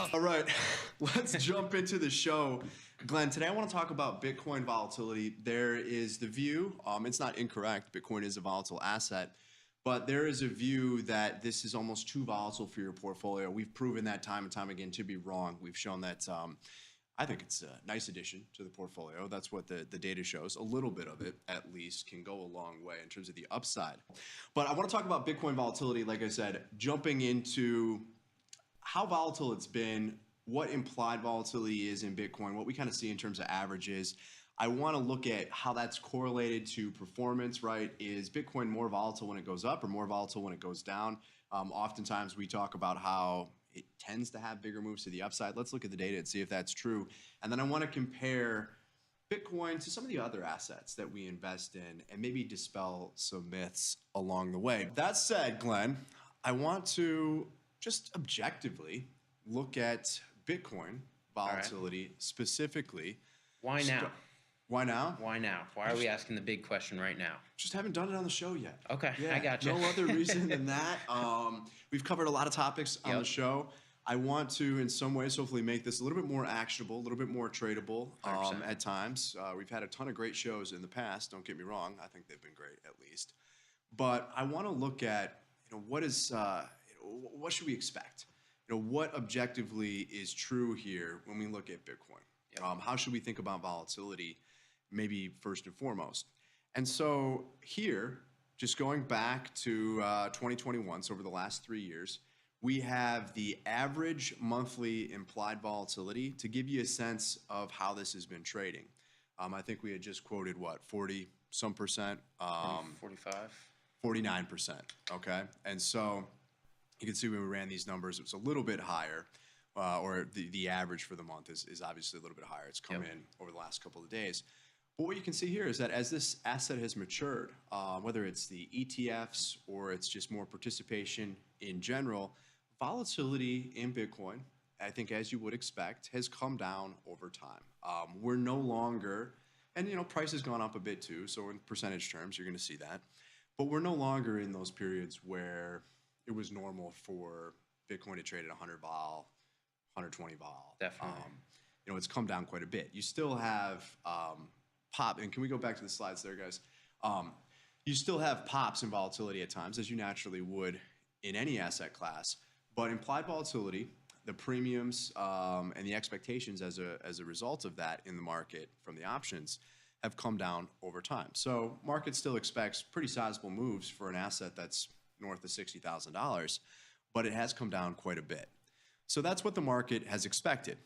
All right, let's jump into the show. Glenn, today I want to talk about Bitcoin volatility. There is the view, it's not incorrect, Bitcoin is a volatile asset, but there is a view that this is almost too volatile for your portfolio. We've proven that time and time again to be wrong. We've shown that I think it's a nice addition to the portfolio. That's what the data shows. A little bit of it, at least, can go a long way in terms of the upside. But I want to talk about Bitcoin volatility, like I said, jumping into how volatile it's been, what implied volatility is in Bitcoin, what we kind of see in terms of averages. I want to look at how that's correlated to performance, right? Is Bitcoin more volatile when it goes up or more volatile when it goes down? Oftentimes we talk about how it tends to have bigger moves to the upside. Let's look at the data and see if that's true. And then I want to compare Bitcoin to some of the other assets that we invest in and maybe dispel some myths along the way. That said, Glenn, I want to just objectively look at Bitcoin volatility specifically. Why now? Why now? Why now? Why are we asking the big question right now? Just haven't done it on the show yet. Okay, yeah, I got you. No other reason than that. We've covered a lot of topics on the show. I want to, in some ways, hopefully make this a little bit more actionable, a little bit more tradable at times. We've had a ton of great shows in the past. Don't get me wrong. I think they've been great, at least. But I want to look at, what is, what should we expect? What objectively is true here when we look at Bitcoin? How should we think about volatility, maybe first and foremost? And so here, just going back to 2021, so over the last 3 years, we have the average monthly implied volatility to give you a sense of how this has been trading. I think we had just quoted, what, 40-some percent? 45? 49%, okay? And so you can see when we ran these numbers, it was a little bit higher, or the average for the month is obviously a little bit higher. It's come in over the last couple of days. But what you can see here is that as this asset has matured, whether it's the ETFs or it's just more participation in general, volatility in Bitcoin, I think as you would expect, has come down over time. We're no longer, and price has gone up a bit too, so in percentage terms, you're going to see that. But we're no longer in those periods where it was normal for Bitcoin to trade at 100 vol, 120 vol. Definitely. It's come down quite a bit. You still have pop, and can we go back to the slides there, guys? You still have pops in volatility at times, as you naturally would in any asset class. But implied volatility, the premiums and the expectations as a result of that in the market from the options have come down over time. So market still expects pretty sizable moves for an asset that's north of $60,000, but it has come down quite a bit. So that's what the market has expected.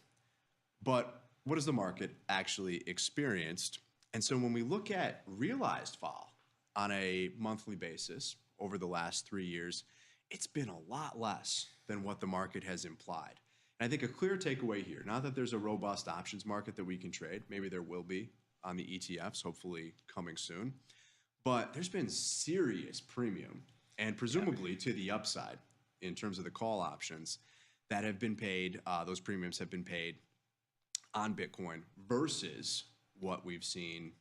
But what has the market actually experienced? And so when we look at realized vol on a monthly basis over the last 3 years, it's been a lot less than what the market has implied. And I think a clear takeaway here, not that there's a robust options market that we can trade, maybe there will be on the ETFs, hopefully coming soon, but there's been serious premium and presumably to the upside in terms of the call options that have been paid, those premiums have been paid on Bitcoin versus what we've seen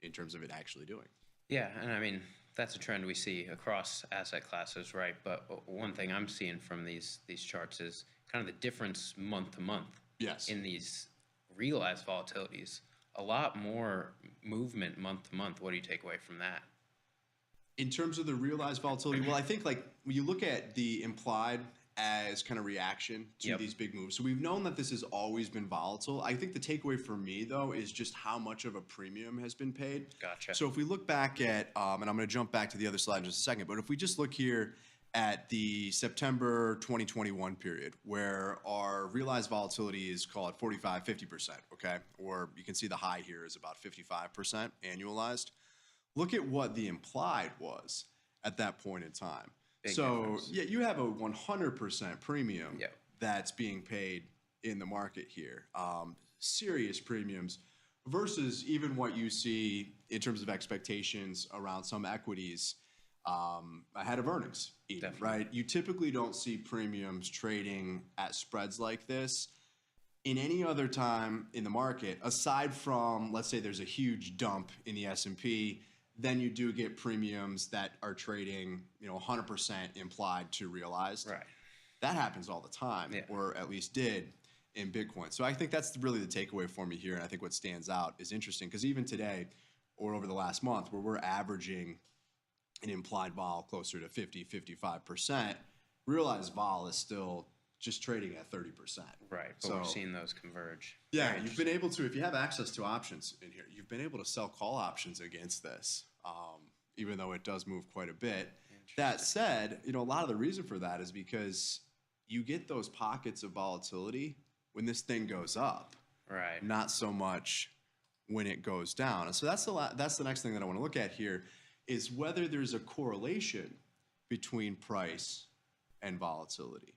in terms of it actually doing. Yeah, and I mean, that's a trend we see across asset classes, right? But one thing I'm seeing from these charts is kind of the difference month to month. Yes. In these realized volatilities. A lot more movement month to month. What do you take away from that? In terms of the realized volatility, well, I think like when you look at the implied as kind of reaction to these big moves. So we've known that this has always been volatile. I think the takeaway for me, though, is just how much of a premium has been paid. Gotcha. So if we look back at, and I'm going to jump back to the other slide in just a second, but if we just look here at the September 2021 period, where our realized volatility is, call it 45, 50%, okay? Or you can see the high here is about 55% annualized. Look at what the implied was at that point in time. Big difference. Yeah, you have a 100% premium that's being paid in the market here. Serious premiums versus even what you see in terms of expectations around some equities ahead of earnings, even, right? You typically don't see premiums trading at spreads like this in any other time in the market, aside from, let's say there's a huge dump in the S&P, then you do get premiums that are trading, 100% implied to realized. Right. That happens all the time, Yeah. or at least did in Bitcoin. So I think that's really the takeaway for me here. And I think what stands out is interesting because even today or over the last month where we're averaging an implied vol closer to 50, 55%, realized vol is still just trading at 30%. Right, but we're seeing those converge. Yeah, you've been able to, if you have access to options in here, you've been able to sell call options against this, even though it does move quite a bit. That said, a lot of the reason for that is because you get those pockets of volatility when this thing goes up, Right. not so much when it goes down. And so that's the next thing that I want to look at here is whether there's a correlation between price and volatility.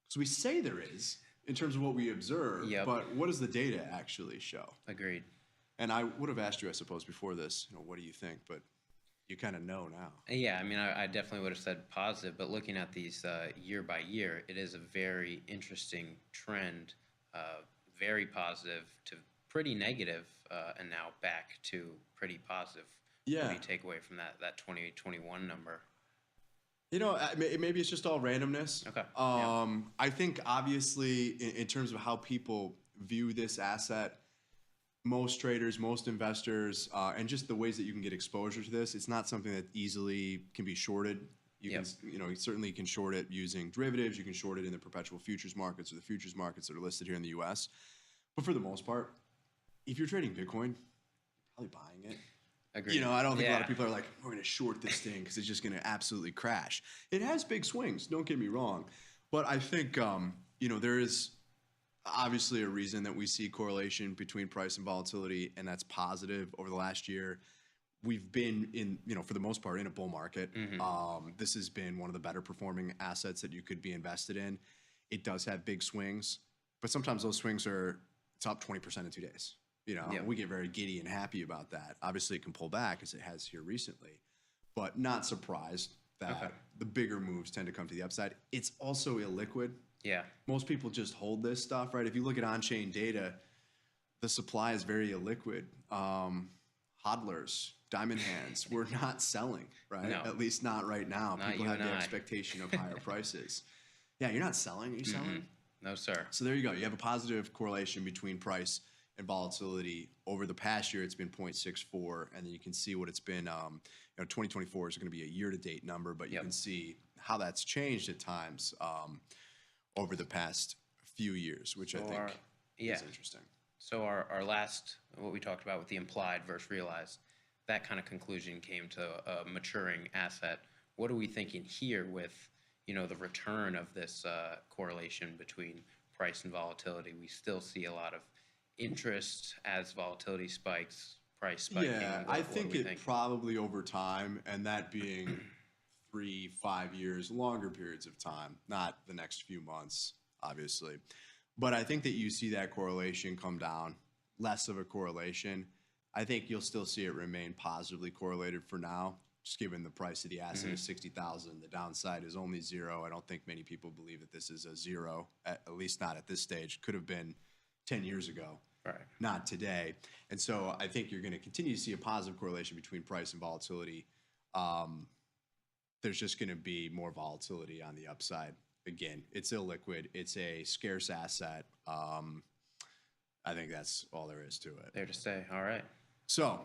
So we say there is in terms of what we observe, but what does the data actually show? Agreed. And I would have asked you, I suppose, before this, what do you think? But you kind of know now. Yeah, I mean, I definitely would have said positive, but looking at these year by year, it is a very interesting trend, very positive to pretty negative, and now back to pretty positive. Yeah. What do you take away from that 2021 number? Maybe it's just all randomness. Okay. I think obviously in terms of how people view this asset, most traders, most investors, and just the ways that you can get exposure to this, it's not something that easily can be shorted. You certainly can short it using derivatives. You can short it in the perpetual futures markets or the futures markets that are listed here in the U.S. But for the most part, if you're trading Bitcoin, you're probably buying it. Agreed. I don't think a lot of people are like, we're going to short this thing because it's just going to absolutely crash. It has big swings, don't get me wrong. But I think, there is obviously a reason that we see correlation between price and volatility, and that's positive over the last year. We've been in, for the most part, in a bull market. This has been one of the better performing assets that you could be invested in. It does have big swings, but sometimes those swings it's up 20% in 2 days. We get very giddy and happy about that. Obviously, it can pull back as it has here recently, but not surprised that the bigger moves tend to come to the upside. It's also illiquid. Yeah. Most people just hold this stuff, right? If you look at on-chain data, the supply is very illiquid. Hodlers, diamond hands, we're not selling, right? No. At least not right now. Not People you have and the I. expectation of higher prices. Yeah, you're not selling. Are you selling? No, sir. So there you go. You have a positive correlation between price and volatility. Over the past year, it's been 0.64, and then you can see what it's been. 2024 is going to be a year-to-date number, but you can see how that's changed at times over the past few years, which I think is interesting. So our last, what we talked about with the implied versus realized, that kind of conclusion came to a maturing asset. What are we thinking here with, the return of this correlation between price and volatility? We still see a lot of interest as volatility spikes, price spiking. Yeah, I think probably over time, and that being 3-5 years, longer periods of time, not the next few months, obviously. But I think that you see that correlation come down, less of a correlation. I think you'll still see it remain positively correlated for now, just given the price of the asset is 60,000. The downside is only 0. I don't think many people believe that this is a 0, at least not at this stage. Could have been 10 years ago. Right. Not today. And so I think you're going to continue to see a positive correlation between price and volatility. There's just going to be more volatility on the upside. Again, it's illiquid. It's a scarce asset. I think that's all there is to it. There to stay. All right. So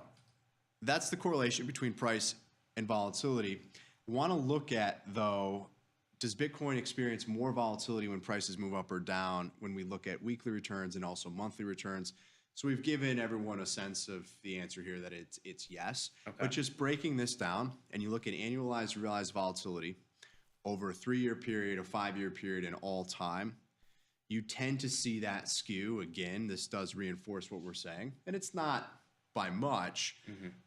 that's the correlation between price and volatility. Want to look at, though, does Bitcoin experience more volatility when prices move up or down when we look at weekly returns and also monthly returns? So we've given everyone a sense of the answer here that it's yes. Okay. But just breaking this down, and you look at annualized realized volatility over a 3-year period, a 5-year period, and all time, you tend to see that skew. Again, this does reinforce what we're saying. And it's not by much,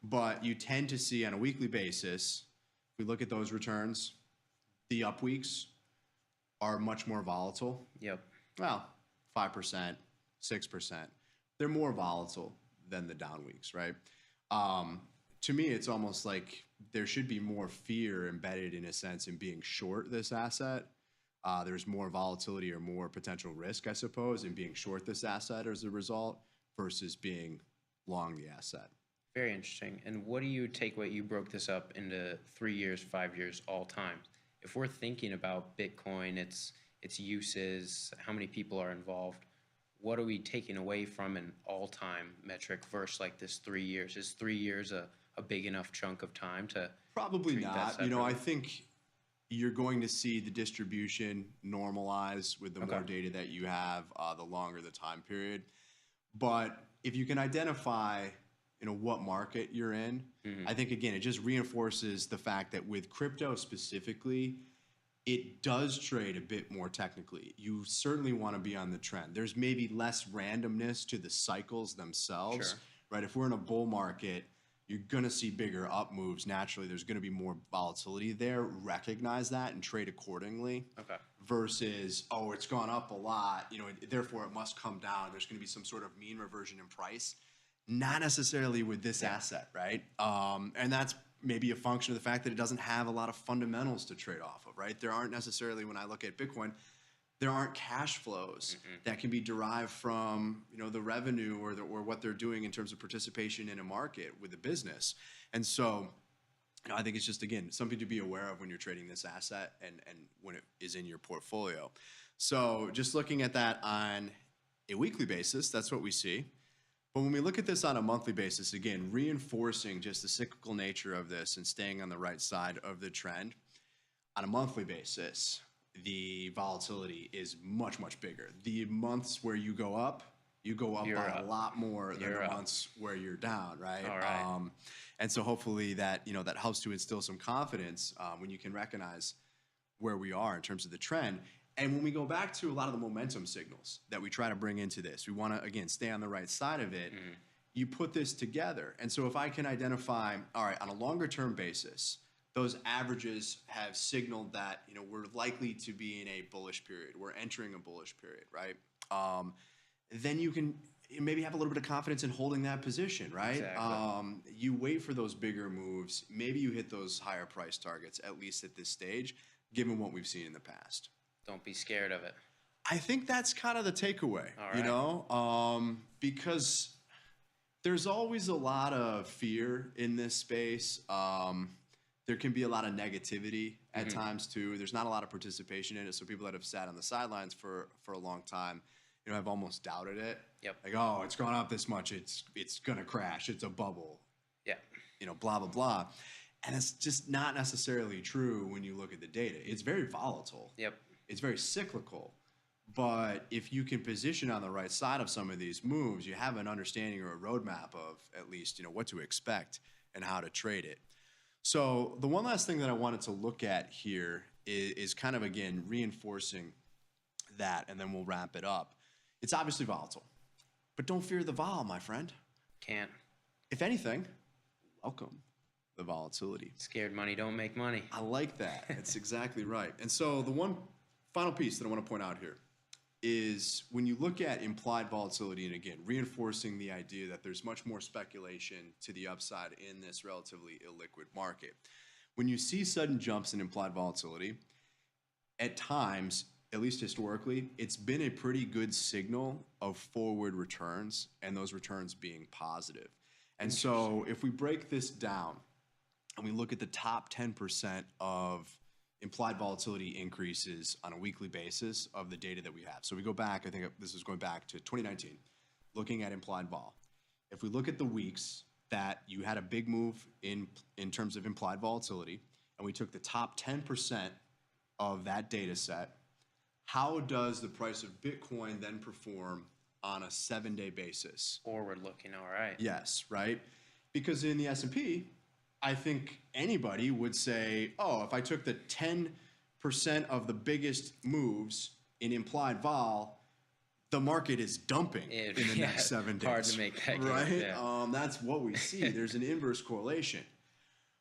but you tend to see on a weekly basis, if we look at those returns, the up weeks are much more volatile. Yep. Well, 5%, 6%. They're more volatile than the down weeks, right? To me, it's almost like there should be more fear embedded in a sense in being short this asset. There's more volatility or more potential risk, I suppose, in being short this asset as a result versus being long the asset. Very interesting. And what do you take away? You broke this up into 3 years, 5 years, all times. If we're thinking about Bitcoin, it's its uses, how many people are involved. What are we taking away from an all-time metric versus like this 3 years? Is 3 years a big enough chunk of time to Probably treat that not. separately? I think you're going to see the distribution normalize with the more data that you have, the longer the time period. But if you can identify, what market you're in, I think, again, it just reinforces the fact that with crypto specifically, it does trade a bit more technically. You certainly want to be on the trend. There's maybe less randomness to the cycles themselves, right? If we're in a bull market, you're going to see bigger up moves. Naturally, there's going to be more volatility there. Recognize that and trade accordingly. Okay. Versus, oh, it's gone up a lot, therefore it must come down. There's going to be some sort of mean reversion in price. Not necessarily with this asset, right? And that's maybe a function of the fact that it doesn't have a lot of fundamentals to trade off of, right? There aren't necessarily, when I look at Bitcoin, there aren't cash flows that can be derived from the revenue or what they're doing in terms of participation in a market with the business. And so I think it's just, again, something to be aware of when you're trading this asset and when it is in your portfolio. So just looking at that on a weekly basis, that's what we see. But when we look at this on a monthly basis, again, reinforcing just the cyclical nature of this and staying on the right side of the trend, on a monthly basis, the volatility is much, much bigger. The months where you go up by a lot more than the months where you're down, right? All right. And so hopefully that, that helps to instill some confidence when you can recognize where we are in terms of the trend. And when we go back to a lot of the momentum signals that we try to bring into this, we want to, again, stay on the right side of it. You put this together. And so if I can identify, all right, on a longer term basis, those averages have signaled that, we're likely to be in a bullish period. We're entering a bullish period, right? Then you can maybe have a little bit of confidence in holding that position, right? Exactly. You wait for those bigger moves. Maybe you hit those higher price targets, at least at this stage, given what we've seen in the past. Don't be scared of it. I think that's kind of the takeaway, All right. Because there's always a lot of fear in this space. There can be a lot of negativity at times too. There's not a lot of participation in it. So people that have sat on the sidelines for a long time, have almost doubted it. Yep. Like, oh, it's gone up this much. It's gonna crash. It's a bubble. Yeah. Blah, blah, blah. And it's just not necessarily true when you look at the data. It's very volatile. Yep. It's very cyclical. But if you can position on the right side of some of these moves, you have an understanding or a roadmap of at least, what to expect and how to trade it. So the one last thing that I wanted to look at here is kind of, again, reinforcing that, and then we'll wrap it up. It's obviously volatile, but don't fear the vol, my friend. Can't. If anything, welcome the volatility. Scared money don't make money. I like that. That's exactly right. And so the one final piece that I want to point out here is when you look at implied volatility, and again, reinforcing the idea that there's much more speculation to the upside in this relatively illiquid market. When you see sudden jumps in implied volatility, at times, at least historically, it's been a pretty good signal of forward returns and those returns being positive. And so if we break this down and we look at the top 10% of implied volatility increases on a weekly basis of the data that we have. So we go back, I think this is going back to 2019, looking at implied vol. If we look at the weeks that you had a big move in terms of implied volatility, and we took the top 10% of that data set, how does the price of Bitcoin then perform on a 7-day basis? Forward looking, all right. Yes, right? Because in the S&P, I think anybody would say, oh, if I took the 10% of the biggest moves in implied vol, the market is dumping in the next 7 days. Hard to make that right? Case, yeah. That's what we see. There's an inverse correlation.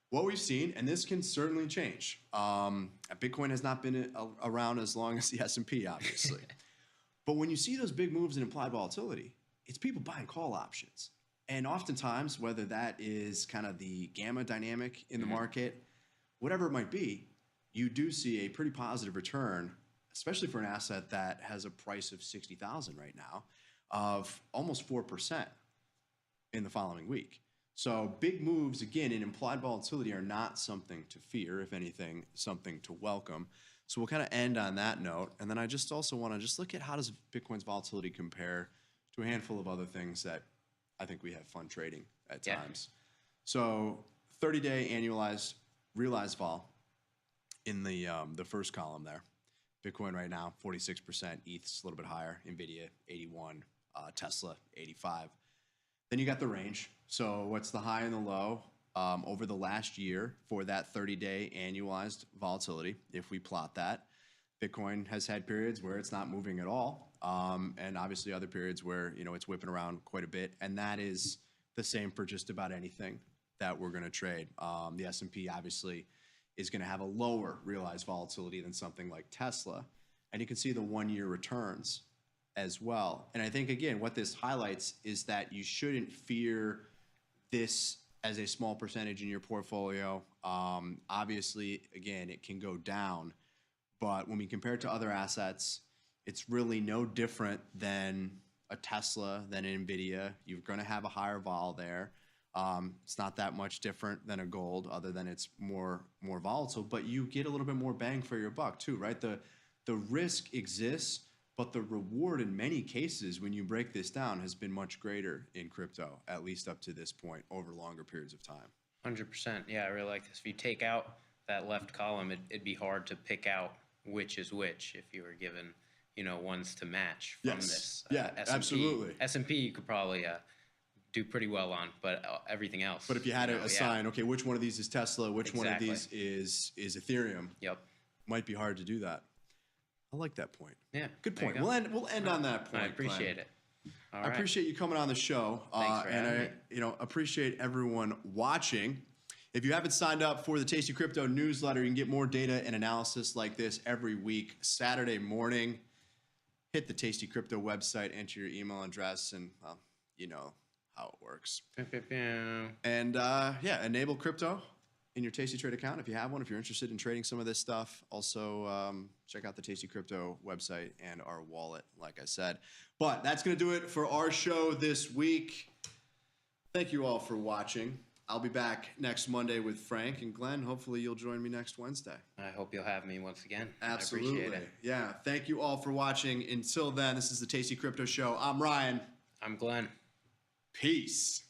What we've seen, and this can certainly change. Bitcoin has not been around as long as the S&P, obviously. But when you see those big moves in implied volatility, it's people buying call options. And oftentimes, whether that is kind of the gamma dynamic in the market, whatever it might be, you do see a pretty positive return, especially for an asset that has a price of $60,000 right now, of almost 4% in the following week. So big moves, again, in implied volatility are not something to fear, if anything, something to welcome. So we'll kind of end on that note. And then I just also want to just look at how does Bitcoin's volatility compare to a handful of other things that I think we have fun trading at times. So 30-day annualized realized vol in the first column there. Bitcoin right now, 46%, ETH's a little bit higher, NVIDIA, 81, Tesla, 85. Then you got the range. So what's the high and the low over the last year for that 30-day annualized volatility? If we plot that, Bitcoin has had periods where it's not moving at all, and obviously other periods where it's whipping around quite a bit, and that is the same for just about anything that we're going to trade. The S&P obviously is going to have a lower realized volatility than something like Tesla, and you can see the one-year returns as well. And I think, again, what this highlights is that you shouldn't fear this as a small percentage in your portfolio. Obviously, again, it can go down, but when we compare it to other assets, it's really no different than a Tesla, than an NVIDIA. You're going to have a higher vol there. It's not that much different than a gold, other than it's more volatile, but you get a little bit more bang for your buck too, right? The risk exists, but the reward in many cases, when you break this down, has been much greater in crypto, at least up to this point, over longer periods of time. 100%. Yeah, I really like this. If you take out that left column, it'd be hard to pick out which is which if you were given, ones to match from this. Yeah, S&P. absolutely. S&P you could probably do pretty well on, but everything else. But if you had to assign, okay, which one of these is Tesla, which one of these is Ethereum? Yep. Might be hard to do that. I like that point. Yeah. Good point. We'll end on that point. I appreciate it. All right. I appreciate you coming on the show. Thanks for having me. Appreciate everyone watching. If you haven't signed up for the Tasty Crypto newsletter, you can get more data and analysis like this every week, Saturday morning. Hit the Tasty Crypto website, enter your email address, and you know how it works. And enable crypto in your Tasty Trade account if you have one, if you're interested in trading some of this stuff. Also, check out the Tasty Crypto website and our wallet, like I said. But that's going to do it for our show this week. Thank you all for watching. I'll be back next Monday with Frank and Glenn. Hopefully you'll join me next Wednesday. I hope you'll have me once again. Absolutely. I appreciate it. Yeah. Thank you all for watching. Until then, this is the Tasty Crypto Show. I'm Ryan. I'm Glenn. Peace.